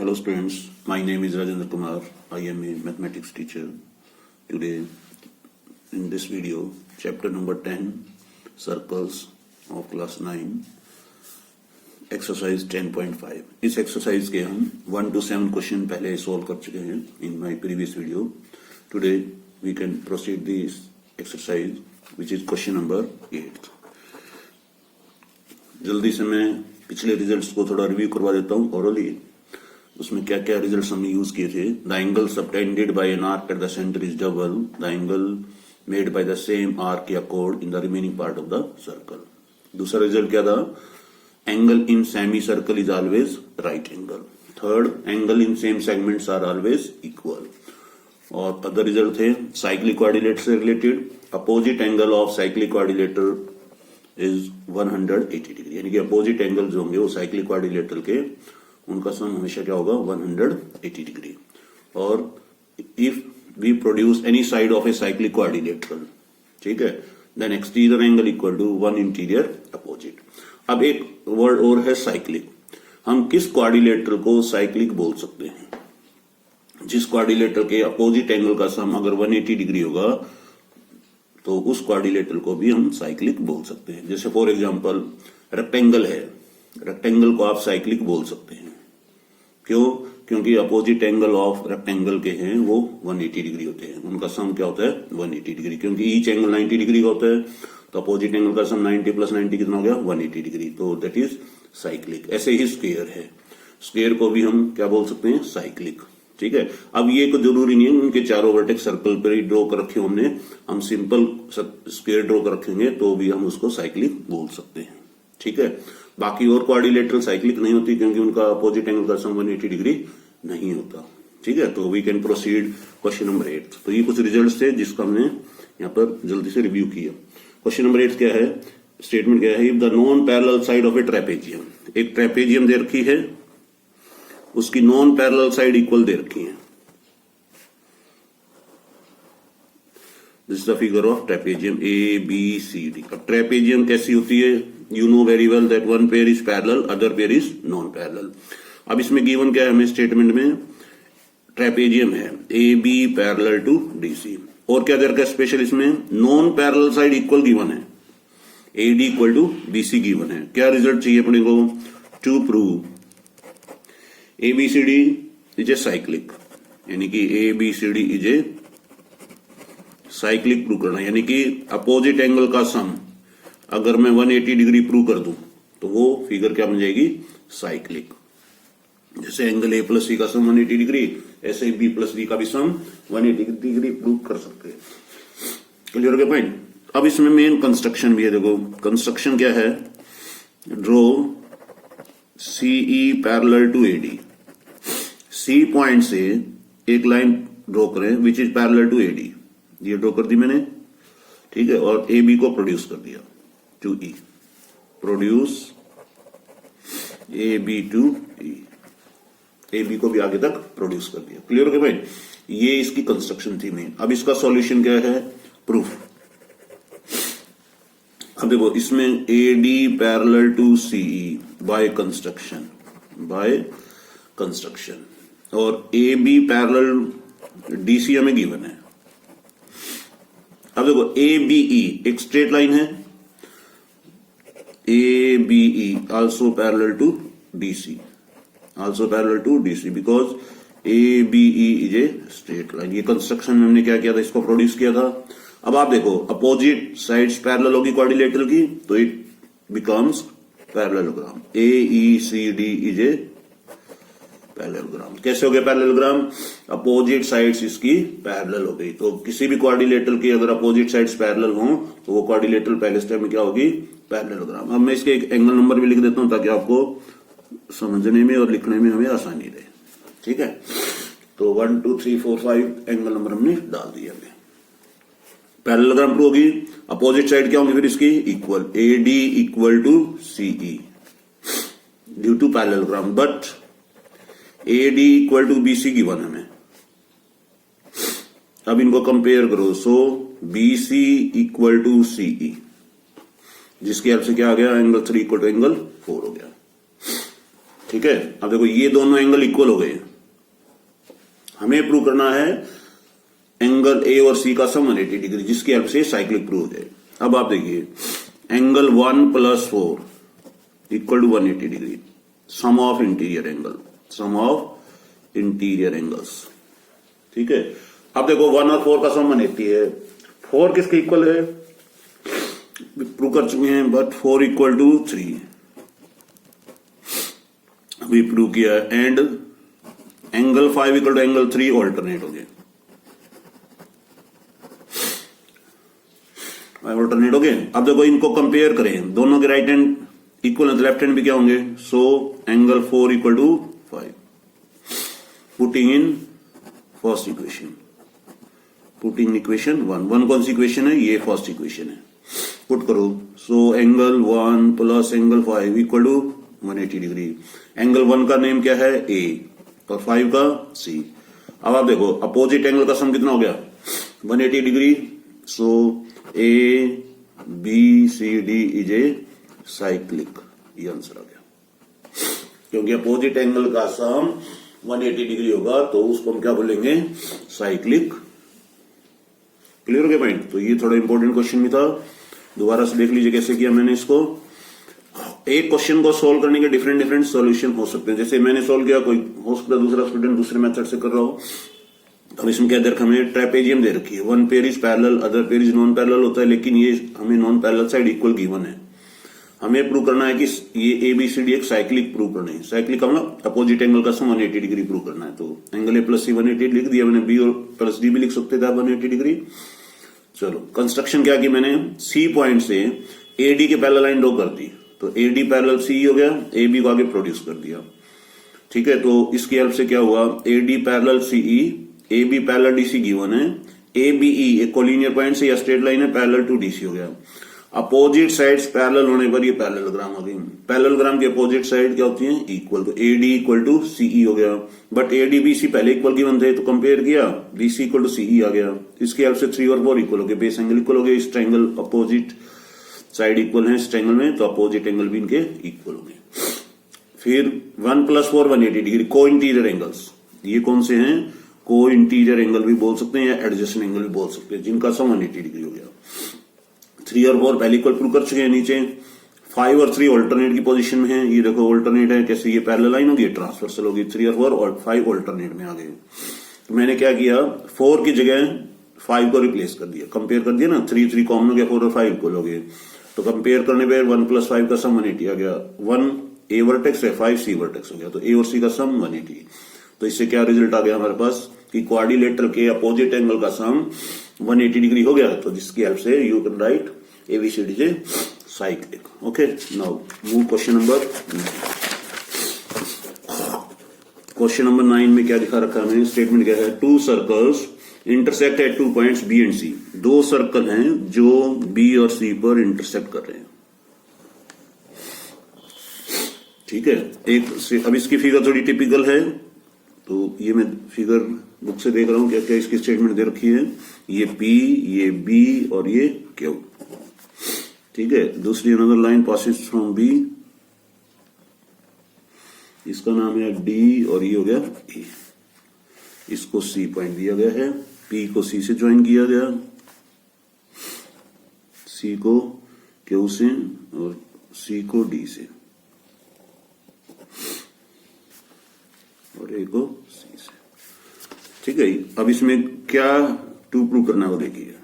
Hello students, my name is Rajendra Kumar. I am a mathematics teacher. Today in this video, chapter number 10, circles of class 9, exercise 10.5. इस exercise के हम 1 to 7 question पहले solve कर चुके हैं in my previous video. Today we can proceed this exercise which is question number 8. जल्दी से मैं पिछले रिजल्ट्स को थोड़ा रिव्यू करवा देता हूँ orally. उसमें क्या क्या रिजल्ट्स हमने यूज किए थे. The angle subtended by an arc at the centre is double the angle made by the same arc या कोड in the remaining part of the circle. दूसरा रिजल्ट क्या था? Angle in semi circle is always right angle. Third, angle in same segments are always equal. और other result थे cyclic coordinate से related. Opposite angle of cyclic coordinator is 180 degree, यानी कि opposite angle जो होंगे वो साइक्लिक कोऑर्डिनेटर के उनका सम हमेशा क्या होगा? 180 डिग्री. और if we produce any side of a cyclic coordinator, ठीक है, then exterior angle equal to 1 interior opposite. अब एक वर्ड और है साइक्लिक. हम किस कोऑर्डिनेटर को साइक्लिक बोल सकते हैं? जिस कोऑर्डिनेटर के अपोजिट एंगल का सम अगर 180 डिग्री होगा तो उस कोऑर्डिनेटर को भी हम साइक्लिक बोल सकते हैं. जैसे फॉर एग्जांपल रेक्टेंगल है, रेक्टेंगल को आप साइक्लिक बोल सकते हैं. क्यों? क्योंकि अपोजिट एंगल ऑफ रेक्टेंगल के हैं वो 180 डिग्री होते हैं. उनका सम क्या होता है? 180 डिग्री. क्योंकि ईच एंगल 90 डिग्री का होता है तो अपोजिट एंगल का सम 90 प्लस 90 कितना हो गया? 180 डिग्री. तो दैट इज साइक्लिक. ऐसे ही स्क्वायर है, स्क्वायर को भी हम क्या बोल सकते हैं? साइक्लिक. ठीक है. अब ये कोई जरूरी नहीं है उनके चारों वर्टेक्स सर्कल पर ही ड्रॉ कर रखे हमने. हम सिंपल स्क्वायर ड्रॉ कर रखेंगे तो भी हम उसको साइक्लिक बोल सकते हैं. ठीक है. बाकी और कोऑर्डिनेटर साइक्लिक नहीं होती क्योंकि उनका अपोजिट एंगल का सम 180 डिग्री नहीं होता. ठीक है. तो we can proceed question number 8. तो ये कुछ रिजल्ट्स थे जिसका हमने यहाँ पर जल्दी से रिव्यू किया. क्वेश्चन नंबर 8 क्या है? स्टेटमेंट क्या है? If the non parallel side of a trapezium, एक ट्रेपेजियम दे रखी है, उसकी नॉन पैरेलल साइड इक्वल दे रखी है. This is the figure of trapezium A B C D. अब ट्रेपेजियम कैसी होती है? You know very well that one pair is parallel, other pair is non-parallel. अब इसमें गिवन क्या है हमें स्टेटमेंट में? ट्रेपेजियम है A B parallel to D C. और क्या दे रखा है स्पेशल इसमें? Non parallel side equal given है, A D equal to B C given है. क्या रिजल्ट चाहिए अपने को? To prove A B C D is a cyclic, यानी कि A B C D is a cyclic prove करना. यानी कि अपोजिट एंगल का सम अगर मैं 180 डिग्री प्रूव कर दूं तो वो फिगर क्या बन जाएगी? साइक्लिक. जैसे एंगल ए प्लस सी का सम 180 डिग्री, ऐसे ही बी प्लस डी का भी सम 180 डिग्री प्रूव कर सकते हैं. क्लियर हो गया पॉइंट? अब इसमें मेन कंस्ट्रक्शन भी है. देखो कंस्ट्रक्शन क्या है? Draw CE parallel to AD. C point से एक लाइन ड्रॉ करें which is parallel to AD. ये ड्रॉ कर दी मैंने, ठीक है. और ए बी को प्रोड्यूस कर दिया to E. Produce A B to E. A B को भी आगे तक प्रोड्यूस कर दिया. क्लियर हो गया भाई? ये इसकी कंस्ट्रक्शन थी मेन. अब इसका सॉल्यूशन क्या है? प्रूफ. अब देखो इसमें A D parallel to CE by construction, by construction, और ए बी पैरेलल डीसी हमें गिवन है. अब देखो ए बी ई एक स्ट्रेट लाइन है, ABE also parallel to DC, also parallel to DC because ABE is a straight line. ये construction में हमने क्या किया था? इसको प्रोड्यूस किया था. अब आप देखो अपोजिट साइड्स पैरेलल होगी कोऑर्डिनेटर की तो it becomes parallelogram. AECD is a parallelogram. कैसे हो गया पैरेललोग्राम? अपोजिट साइड्स इसकी पैरेलल हो गई. तो किसी भी कोऑर्डिनेटर की अगर अपोजिट साइड्स पैरेलल हो तो वो कोऑर्डिनेटर पहले स्टेप में क्या होगी? पैरेललोग्राम. अब मैं इसके एक एंगल नंबर भी लिख देता हूं ताकि आपको समझने में और लिखने में हमें आसानी रहे. ठीक है. तो 1 2 3 4 5 एंगल नंबर हमने डाल दिया. पैरेललोग्राम प्रूव होगी. अपोजिट साइड क्या होंगी फिर इसकी? Equal. A D equal to C E due to parallelogram. But A D equal to B C given हमें. अब इनको कंपेयर करो. So B C equal to C E, जिसकी हेल्प से क्या आ गया? एंगल 3 इक्वल टू एंगल 4 हो गया. ठीक है, अब देखो ये दोनों एंगल इक्वल हो गए, हमें प्रूव करना है एंगल ए और सी का सम 180 डिग्री, जिसकी हेल्प से साइक्लिक प्रूव हो जाए। अब आप देखिए angle 1 + 4 = 180 degree, sum of interior angle, sum of interior angles. ठीक है, अब देखो 1 और 4 का सम 180 है, 4 किसके इक्वल है प्रूव कर चुके हैं, बट 4 = 3 अभी प्रूव किया है, एंड एंगल 5 = एंगल 3 ऑल्टरनेट हो गए, ऑल्टरनेट हो गए। अब देखो इनको कंपेयर करें, दोनों के राइट हैंड इक्वल है, लेफ्ट हैंड भी क्या होंगे, so angle 4 = 5, putting in first equation, putting equation 1 कौन सी इक्वेशन है, ये फर्स्ट इक्वेशन है, पुट करो, so angle 1 + angle 5 = 180 degree. Angle 1 का नेम क्या है, ए, और 5 का सी। अब आप देखो अपोजिट एंगल का सम कितना हो गया, 180 degree, so A B C D is a cyclic, ये आंसर आ गया, क्योंकि अपोजिट एंगल का सम 180 डिग्री होगा तो उसको हम क्या बोलेंगे, साइक्लिक। क्लियर हो गया पॉइंट। तो ये थोड़ा इंपॉर्टेंट क्वेश्चन भी था, दोबारा से देख लीजिए कैसे किया मैंने इसको। एक क्वेश्चन को सोल्व करने के डिफरेंट सॉल्यूशन हो सकते हैं, जैसे मैंने सोल्व किया, कोई हो सकता है दूसरा स्टूडेंट दूसरे मेथड से कर रहा हो। अब इसमें क्या दे रखा, हमें ट्रेपेजियम दे रखी है, one pair is parallel, other pair is non parallel होता है, लेकिन ये हमें non parallel side equal given है। हमें प्रूव करना है कि ये एबीसीडी एक साइक्लिक प्रूव करना है, साइक्लिक का मतलब अपोजिट एंगल का सम 180 डिग्री प्रूव करना है। तो एंगल ए + सी 180 लिख दिया मैंने, बी और प्लस डी भी लिख सकते थे 180 डिग्री। चलो कंस्ट्रक्शन क्या की मैंने, सी पॉइंट से एडी के पैरेलल लाइन ड्रॉ कर दी, तो एडी पैरेलल सी हो गया, ए बी को आगे प्रोड्यूस कर दिया। ठीक है, तो इसकी हेल्प से क्या हुआ, AD parallel CE, A B parallel DC given है, ए बी ई एक कोलिनियर पॉइंट से या स्ट्रेट लाइन है, पैरेलल टू डीसी हो गया। अपोजिट साइड्स पैरेलल होने पर ये पैरेललोग्राम आ गई, पैरेललोग्राम की अपोजिट साइड क्या होती है, इक्वल, तो एडी = सीई हो गया, बट एडी बीसी पहले इक्वल गिवन थे तो कंपेयर किया, बीसी = सीई आ गया। इसकी हेल्प से 3 और 4 इक्वल हो गए, बेस एंगल इक्वल हो गए, इस ट्रायंगल अपोजिट साइड इक्वल है इस ट्रायंगल में, तो अपोजिट एंगल भी इनके इक्वल हो गए। फिर 1 + 4 180 डिग्री, को इंटीरियर एंगल्स, ये कौन से हैं, को इंटीरियर एंगल भी बोल सकते हैं या एडजेसेंट एंगल भी बोल सकते हैं, जिनका सम 180 डिग्री हो गया। 3 और 4 पहले इक्वल प्रूव कर चुके हैं, नीचे 5 और 3 ऑल्टरनेट की पोजीशन में है, ये देखो ऑल्टरनेट है, कैसे ये पैरेलल लाइन होगी, ट्रांसवर्सल होगी, 3 और 4 और 5 ऑल्टरनेट में आ गए। तो मैंने क्या किया, 4 की जगह 5 को रिप्लेस कर दिया, कंपेयर कर दिया ना, 3 कॉमन हो गया, 4 और 5 इक्वल हो गए, तो कंपेयर करने पे 1 + 5 का सम 180 आ गया, 1 ए वर्टेक्स है, 5 सी वर्टेक्स हो गया, तो ए और सी का सम 180। तो इससे क्या रिजल्ट आ गया हमारे पास कि क्वाड्रिलेटरल के अपोजिट एंगल का सम 180 डिग्री हो गया, तो जिसकी हेल्प से you can write ABCD is cyclic. Okay, now move question number 9 में क्या दिखा रखा है मैंने, स्टेटमेंट क्या है, 2 circles intersect at 2 points B and C, 2 circle हैं जो बी और सी पर इंटरसेक्ट कर रहे हैं। ठीक है, एक अब इसकी फिगर थोड़ी टिपिकल है, तो ये मैं फिगर बुक से देख रहा हूं क्या क्या इसकी स्टेटमेंट दे रखी है, ये P, ये B और ये Q। ठीक है, दूसरी another line passes from B, इसका नाम है D और ये हो गया A, इसको C पॉइंट दिया गया है, P को C से ज्वाइन किया गया, C को Q से और C को D से और A को C से। ठीक है, अब इसमें क्या टू प्रूव करना है वो देखिए,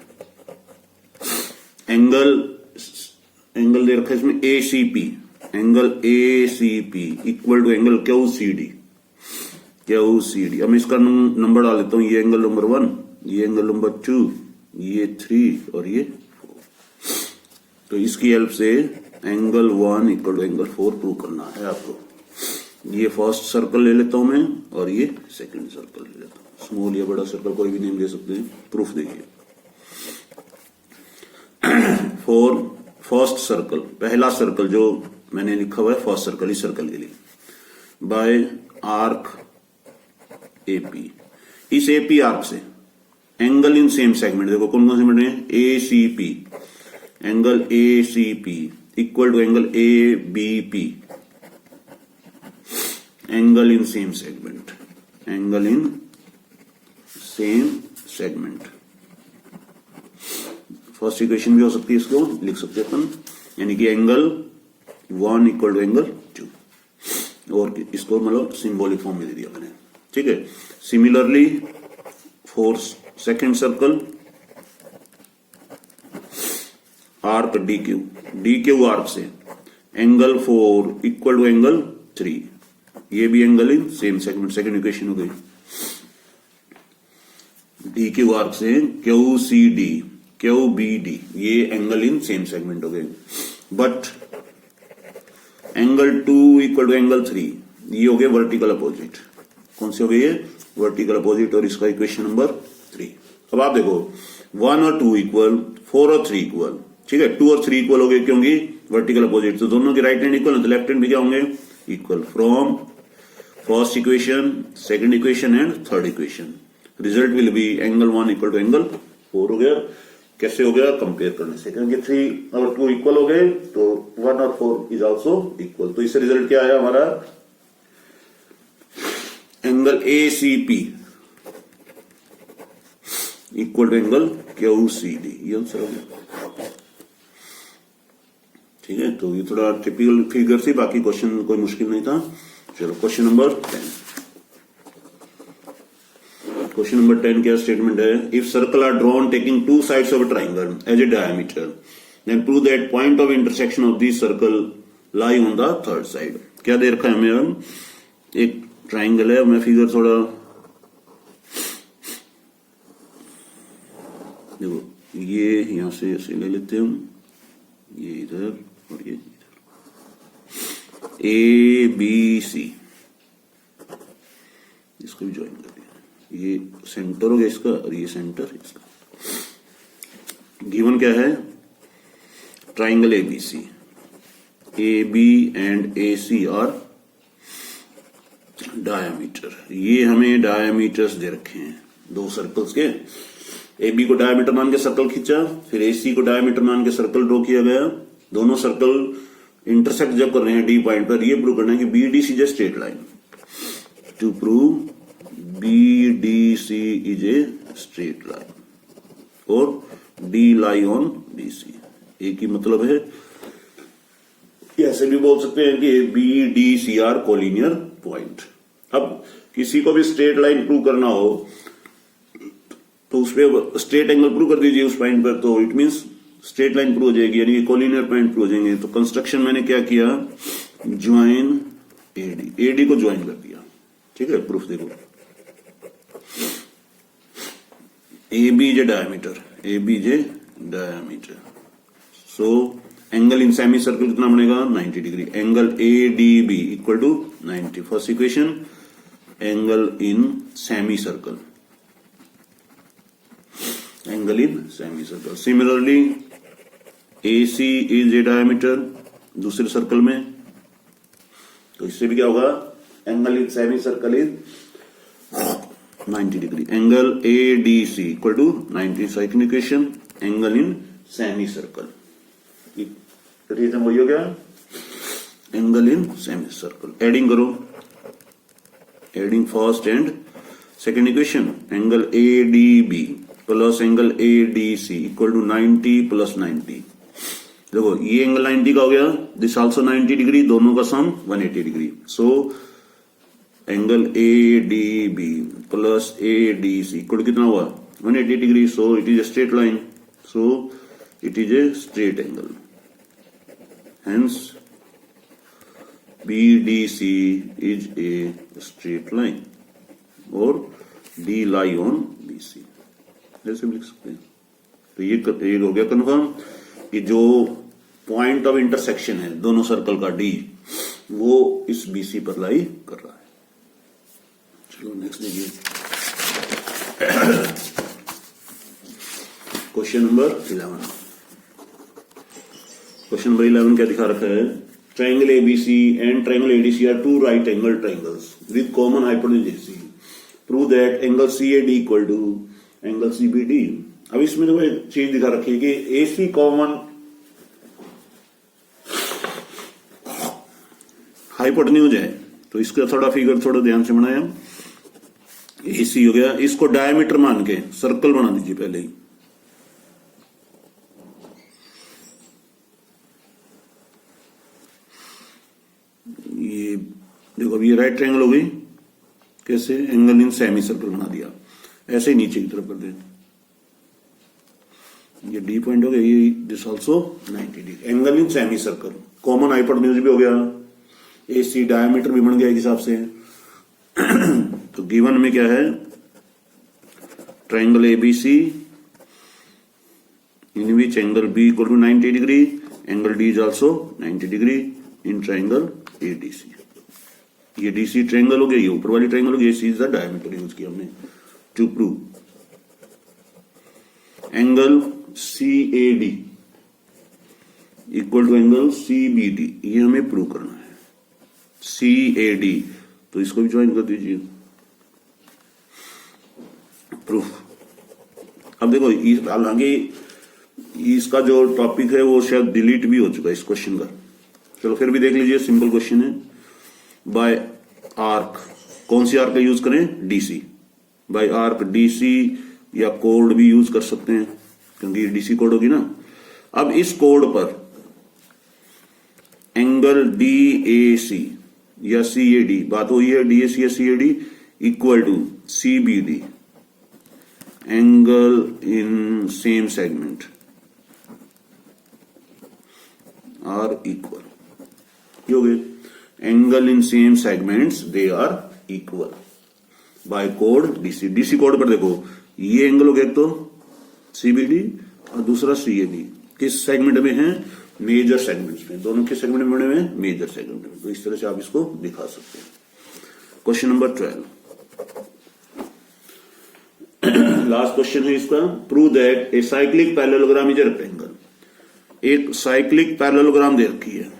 एंगल दे रखा है इसमें ACP, angle ACP equal to angle QCD। अब मैं इसका नंबर डाल लेता हूं, ये एंगल नंबर 1, ये एंगल नंबर 2, ये 3 और ये 4। तो इसकी हेल्प से angle 1 equal to angle 4 prove करना है आपको। ये फर्स्ट सर्कल ले लेता हूं मैं और ये सेकंड सर्कल ले लेता हूं, स्मॉल या बड़ा सर्कल कोई भी नेम ले सकते हैं। प्रूफ देखिए, फॉर फर्स्ट सर्कल, पहला सर्कल जो मैंने लिखा हुआ है फर्स्ट सर्कल, इस सर्कल के लिए बाय आर्क एपी, इस एपी आर्क से एंगल इन सेम सेगमेंट, देखो कौन कौन से सेगमेंट है, ACP, angle ACP equal to angle ABP। Angle in same segment, angle in same segment. First equation भी हो सकती है, इसको लिख सकते हैं अपन, यानी कि एंगल 1 इक्वल टू एंगल 2, और इसको मतलब सिंबॉलिक फॉर्म में दे दिया मैंने, ठीक है। Similarly for second circle arc D Q arc से एंगल 4 इक्वल टू एंगल 3, ये भी angle in same segment, second equation हो गई। डी क्यू आर्क से Q C D, Q B D, ये एंगल इन सेम सेगमेंट हो गए। But angle 2 equal to angle 3, ये हो गए वर्टिकल अपोजिट। कौन से हो गए ये? वर्टिकल अपोजिट, और इसका इक्वेशन नंबर 3। अब आप देखो 1 और 2 इक्वल, 4 और 3 इक्वल, ठीक है। 2 और 3 इक्वल हो गए क्योंकि वर्टिकल अपोजिट, तो दोनों के राइट हैंड इक्वल है, तो लेफ्ट हैंड भी क्या होंगे? Equal. From first equation, second equation and third equation, result will be angle 1 equal to angle 4 हो गया। कैसे हो गया? कंपेयर करने से, क्योंकि 3 और 2 इक्वल हो गए तो 1 और 4 इज आल्सो इक्वल, तो इससे रिजल्ट क्या आया हमारा? Angle A C P equal to angle Q C D, ये आंसर हो गया, ठीक है। तो ये थोड़ा टिपिकल फिगर थी, बाकी क्वेश्चन कोई मुश्किल नहीं था। चलो क्वेश्चन नंबर 10। क्वेश्चन नंबर 10 क्या स्टेटमेंट है? If circle are drawn taking two sides of a triangle as a diameter, then prove that point of intersection of this circle lie on the third side. क्या दे रखा है हमें? एक triangle है, मैं फिगर थोड़ा देखो, ये यहां से ऐसे ले लेते हैं हम, ये इधर और ये इधर, ए बी सी, इसको भी ज्वाइन कर दिया। ये सेंटर हो गया इसका, और ये सेंटर इसका। गिवन क्या है? Triangle A B C, A B and A C are diameter. ये हमें डायमीटर्स दे रखे हैं दो सर्कल्स के। ए बी को डायमीटर मान के सर्कल खींचा, फिर ए सी को डायमीटर मान के सर्कल ड्रॉ किया गया। दोनों सर्कल इंटरसेक्ट जब कर रहे हैं डी पॉइंट पर, ये प्रूव करना है कि B D C is a straight line. To prove B D C is a straight line और D lie on B C, एक ही मतलब है। ऐसे भी बोल सकते हैं कि B D C are collinear point. अब किसी को भी स्ट्रेट लाइन प्रूव करना हो तो उस पर स्ट्रेट एंगल प्रूव कर दीजिए उस पॉइंट पर, तो it means straight line prove हो जाएगी, यानी कोलिनियर पॉइंट प्रूव हो जाएंगे। तो कंस्ट्रक्शन मैंने क्या किया? ज्वाइन एडी को ज्वाइन कर दिया, ठीक है। प्रूफ देखो, A B J diameter, A B J diameter, so angle in semi circle कितना बनेगा? 90 degree. Angle A D B equal to 90। First equation, angle in semi circle, angle in semi circle. Similarly A C is a diameter दूसरे circle में, तो इससे भी क्या होगा? Angle in semi circle is 90 degree. Angle A D C equal to 90। Second equation, angle in semi circle, reason वही हो गया, angle in semi circle. Adding करो, adding first and second equation, angle A D B plus angle A D C equal to 90 plus 90। देखो ये angle 90 का हो गया, this also 90 degree, दोनों का sum 180 degree. So angle A D B plus A D C equal कितना हुआ? 180 degree. So it is a straight line, so it is a straight angle, hence B D C is a straight line और D lie on B C, ऐसे भी लिख सकते हैं। तो ये हो गया कंफर्म कि जो पॉइंट ऑफ इंटरसेक्शन है दोनों सर्कल का डी, वो इस बीसी पर लाई कर रहा है। चलो नेक्स्ट देखिए, क्वेश्चन नंबर 11। क्वेश्चन नंबर 11 क्या दिखा रखा है? Triangle ABC and triangle ADC are two right angle triangles with common hypotenuse AC. Prove that angle CAD equal to angle CBD. अब इसमें देखो एक चीज दिखा रखी है कि एसी कॉमन हाइपोटेन्यूज है, तो इसका थोड़ा फिगर थोड़ा ध्यान से बनाया। AC हो गया, इसको डायमीटर मान के सर्कल बना दीजिए पहले ही। ये देखो अभी ये राइट ट्रायंगल हो गई, कैसे एंगल इन सेमी सर्कल बना दिया, ऐसे ही नीचे की तरफ कर दें। ये D पॉइंट हो गया, ये this also 90 degree, angle in semi circle. Common hypotenuse भी हो गया, AC डायमीटर भी बन गया एक हिसाब से। तो गिवन में क्या है, triangle ABC in which angle B equal to 90 degree, angle D is also 90 degree in triangle ADC। ये DC ट्रायंगल हो गया, ये ऊपर वाली ट्रायंगल हो गई, AC is the diameter use किया हमने to prove. Angle CAD equal to angle CBD, ये हमें प्रूव करना है। CAD, तो इसको भी ज्वाइन कर दीजिए, प्रूफ। अब देखो हालांकि इसका जो टॉपिक है वो शायद डिलीट भी हो चुका है इस क्वेश्चन का, चलो फिर भी देख लीजिए, सिंपल क्वेश्चन है। बाय आर्क, कौन सी आर्क का यूज करें, DC। बाय आर्क DC या कोड भी यूज कर सकते हैं क्योंकि DC कोड होगी ना। अब इस कोड पर एंगल DAC या CAD, बात हुई है DAC या CAD equal to CBD, angle in same segment are equal. ये हो गए, angle in same segments they are equal by कोड DC। DC कोड पर देखो ये एंगल हो गया, एक तो CBD और दूसरा CAD। किस सेगमेंट में है, मेजर सेगमेंट्स में। दोनों के सेगमेंट में बने हुए हैं, मेजर सेगमेंट में। तो इस तरह से आप इसको दिखा सकते हैं। क्वेश्चन नंबर 12, लास्ट क्वेश्चन है इसका। Prove that a cyclic parallelogram is a rectangle. एक साइक्लिक पैरेललोग्राम दे रखी है,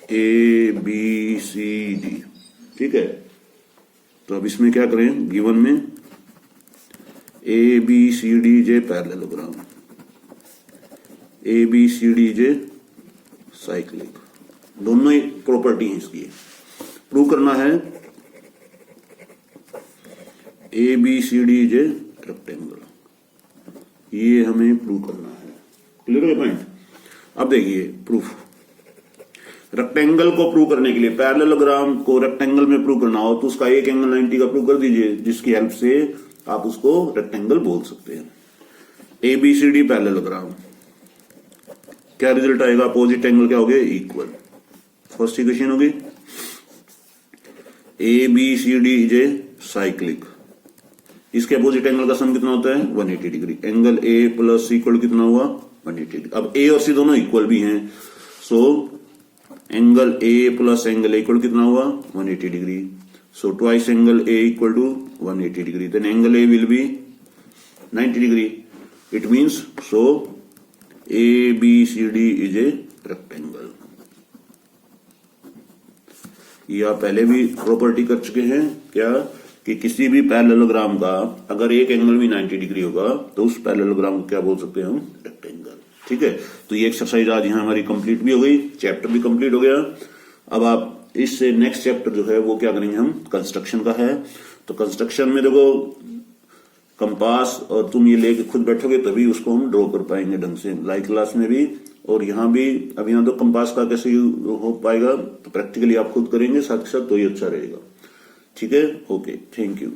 ABCD, ठीक है। तो अब इसमें क्या करें, गिवन में ABCD जे पैरेललोग्राम, ABCD जे साइक्लिक, दोनों ही प्रॉपर्टी है इसकी। प्रूव करना है ABCD जे रेक्टेंगल, ये हमें प्रूव करना है। क्लियर है पॉइंट। अब देखिए प्रूफ, रेक्टेंगल को प्रूव करने के लिए, पैरेललोग्राम को रेक्टेंगल में प्रूव करना हो तो उसका एक एंगल 90 का प्रूव कर दीजिए, जिसकी हेल्प से आप उसको रेक्टेंगल बोल सकते हैं। ABCD पैरेललोग्राम, क्या रिजल्ट आएगा, अपोजिट एंगल क्या हो गए, इक्वल। फर्स्ट इक्वेशन होगी। ABCD इज ए साइक्लिक, इसके अपोजिट एंगल का सम कितना होता है, 180 degree. Angle A plus equal कितना हुआ, 180 डिग्री। अब A और C दोनों इक्वल भी हैं, so angle A plus angle A equal कितना हुआ, 180 degree. So twice angle A equal to 180 degree, then angle A will be 90 degree. It means so ABCD is a rectangle. ये आप पहले भी प्रॉपर्टी कर चुके हैं क्या, कि किसी भी पैरेललोग्राम का अगर एक एंगल भी 90 डिग्री होगा तो उस पैरेललोग्राम को क्या बोल सकते हैं हम, रेक्टेंगल। ठीक है, तो ये एक्सरसाइज आज यहाँ हमारी कंप्लीट भी हो गई, चैप्टर भी कंप्लीट हो गया। अब आप इससे नेक्स्ट चैप्टर जो है वो क्या करेंगे हम, कंस्ट्रक्शन का है। तो कंस्ट्रक्शन में देखो कंपास और तुम ये लेके खुद बैठोगे तभी उसको हम ड्रॉ कर पाएंगे ढंग से, लाइव क्लास में भी और यहाँ भी। अब यहाँ तो कंपास का कैसे हो पाएगा, तो प्रैक्टिकली आप खुद करेंगे साथ ही साथ, तो ये अच्छा रहेगा। ठीक है, ओके, थैंक यू।